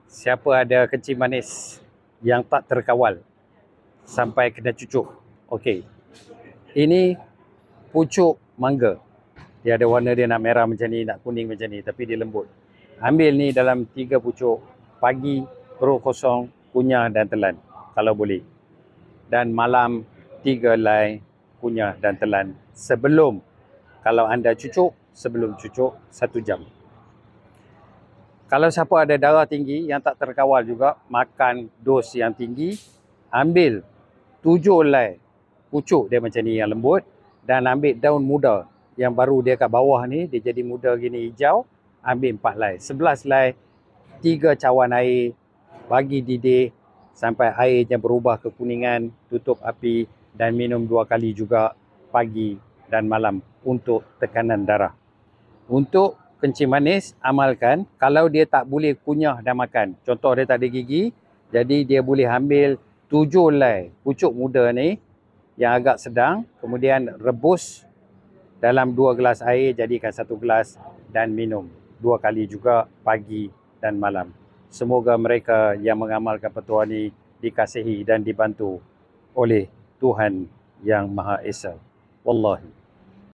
Siapa ada kencing manis yang tak terkawal sampai kena cucuk? Okey. Ini pucuk mangga. Dia ada warna dia nak merah macam ni, nak kuning macam ni, tapi dia lembut. Ambil ni dalam 3 pucuk, pagi perut kosong, kunyah dan telan kalau boleh. Dan malam 3 helai kunyah dan telan sebelum, kalau anda cucuk, sebelum cucuk 1 jam. Kalau siapa ada darah tinggi yang tak terkawal juga, makan dos yang tinggi, ambil 7 helai pucuk dia macam ni yang lembut, dan ambil daun muda yang baru dia kat bawah ni, dia jadi muda gini hijau, ambil 4 helai. 11 helai, 3 cawan air, bagi didih sampai airnya berubah kekuningan, tutup api dan minum 2 kali juga pagi dan malam untuk tekanan darah. Untuk kencing manis, amalkan kalau dia tak boleh kunyah dan makan. Contoh dia tak ada gigi, jadi dia boleh ambil 7 helai pucuk muda ni yang agak sedang, kemudian rebus dalam 2 gelas air, jadikan 1 gelas dan minum 2 kali juga pagi dan malam. Semoga mereka yang mengamalkan petua ni dikasihi dan dibantu oleh Tuhan Yang Maha Esa. Wallahi.